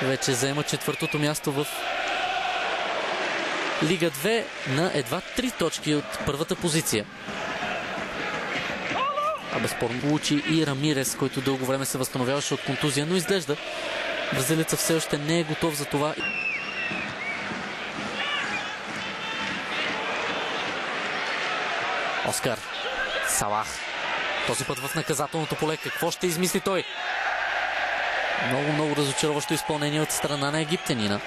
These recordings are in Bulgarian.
вече заема четвъртото място в Лига 2 на едва 3 точки от първата позиция. А безспорно получи и Рамирес, който дълго време се възстановяваше от контузия, но изглежда бразилеца все още не е готов за това. Оскар Салах. Този път в наказателното поле. Какво ще измисли той? Много разочароващо изпълнение от страна на египтянина.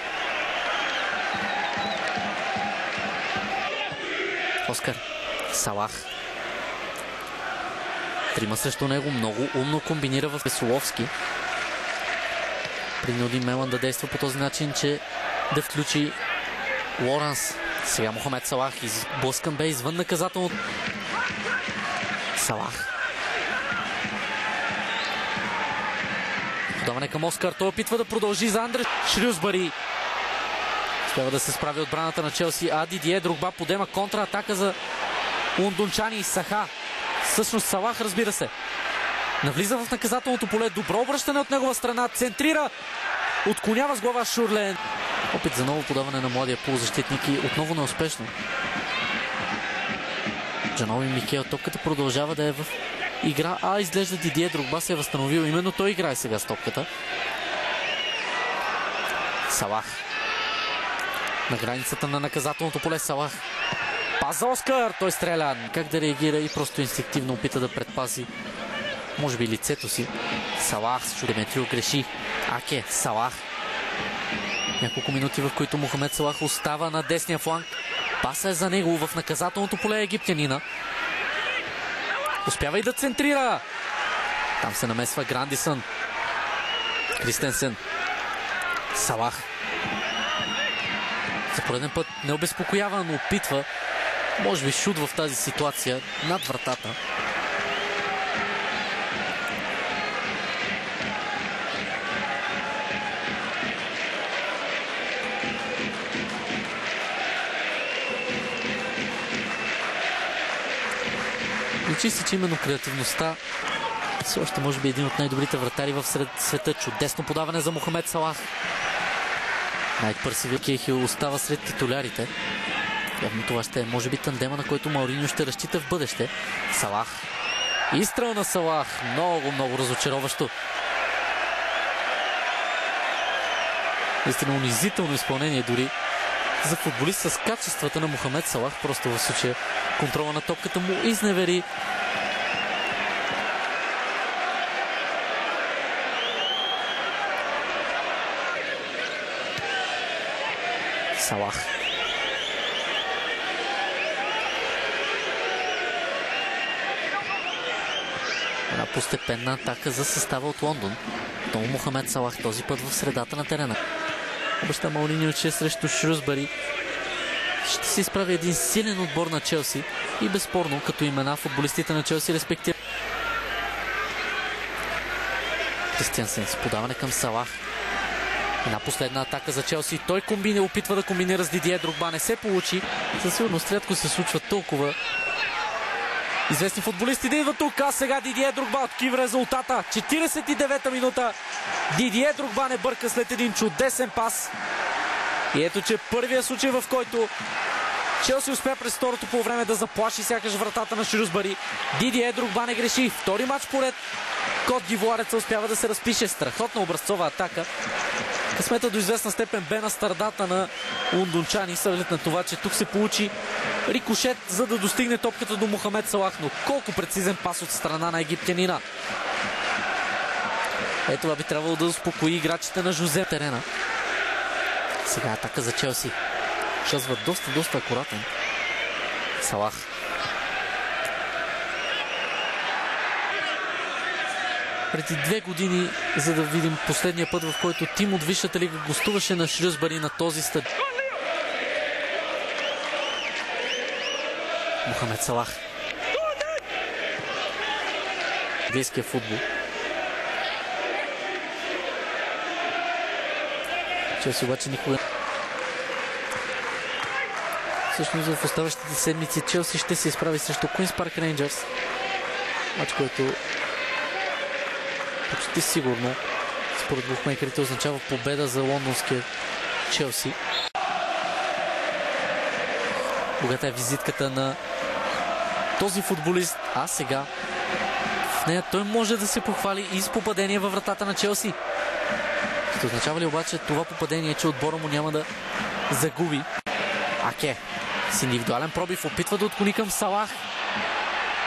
Оскар Салах. Трима срещу него. Много умно комбинира в Весоловски. Принуди Мелан да действа по този начин, че да включи Лоранс. Сега Мохамед Салах изблъскан бе извън наказателно. Салах. Подаване към Оскар. Той опитва да продължи за Андре Шрюсбари. Успява да се справи отбраната на Челси. А Дидие Дрогба подема контратака за Ундунчани и Саха. Всъщност Салах, разбира се. Навлиза в наказателното поле. Добро обръщане от негова страна. Центрира. Отклонява с глава Шурлен. Опит за ново подаване на младия полузащитник и отново неуспешно. Джанови Микел. Топката продължава да е в игра. Изглежда Дидие Дрогба се е възстановил. Именно той играе сега с топката. Салах. На границата на наказателното поле Салах. Пас за Оскар. Той стреля. Как да реагира и просто инстинктивно опита да предпази може би лицето си. Салах. Деметрио греши. Аке. Салах. Няколко минути, в които Мохамед Салах остава на десния фланг. Паса е за него в наказателното поле египтянина. Успява и да центрира. Там се намесва Грандисън. Кристенсен. Салах. За пореден път не обезпокоява, но опитва. Може би шут в тази ситуация над вратата. Личи се, че именно креативността все още може би един от най-добрите вратари в света. Чудесно подаване за Мохамед Салах. Най-пърсивият Кейхил остава сред титулярите. Явно това ще е може би тандема, на който Мауриньо ще разчита в бъдеще. Салах. Изстрел на Салах. Много разочароващо. Наистина унизително изпълнение дори за футболист с качествата на Мохамед Салах. Просто в случая контрола на топката му изневери. Салах. Една постепенна атака за състава от Лондон. Отново Мохамед Салах, този път в средата на терена. Обеща Мауриньо, че срещу Шрюсбари ще се изправи един силен отбор на Челси и безспорно като имена футболистите на Челси респектират. Кристиансен с подаване към Салах. Една последна атака за Челси. Той опитва да комбинира с Дидие Дрогба. Не се получи. Със сигурност рядко се случва толкова известни футболисти да идват тук. А сега Дидие Дрогба открива резултата. 49-та минута. Дидие Дрогба не бърка след един чудесен пас. И ето, че първият случай, в който Челси успя през второто полувреме да заплаши сякаш вратата на Шрюсбари. Дидие Дрогба не греши. Втори матч поред Кот д'Ивуареца успява да се разпише. Страхотна образцова атака. Късмета до известна степен бе на страдата на лондончани, съглед на това, че тук се получи рикошет, за да достигне топката до Мохамед Салах. Но колко прецизен пас от страна на египтянина. Ето това би трябвало да успокои играчите на Жозе терена. Сега атака за Челси. Шъзва доста акуратен. Салах. Преди 2 години, за да видим последния път, в който тим от Висшата лига гостуваше на Шрюсбари на този стадион. Мохамед Салах. Английския футбол. Челси обаче никога. Всъщност в оставащите седмици Челси ще се изправи срещу Куинс Парк Рейнджърс. Мач, който почти сигурно според букмейкерите означава победа за лондонския Челси. Богата е визитката на този футболист, а сега в нея той може да се похвали и с попадение във вратата на Челси. Ще означава ли обаче това попадение, че отбора му няма да загуби? Аке с индивидуален пробив опитва да отклони към Салах.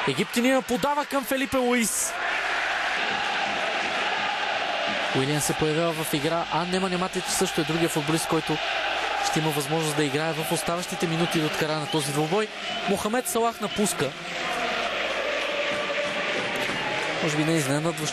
Египтянина подава към Фелипе Луис. Уилиан се появява в игра, а Нематич също е другия футболист, който ще има възможност да играе в оставащите минути до края на този двубой. Мохамед Салах напуска. Може би не е изненадващо,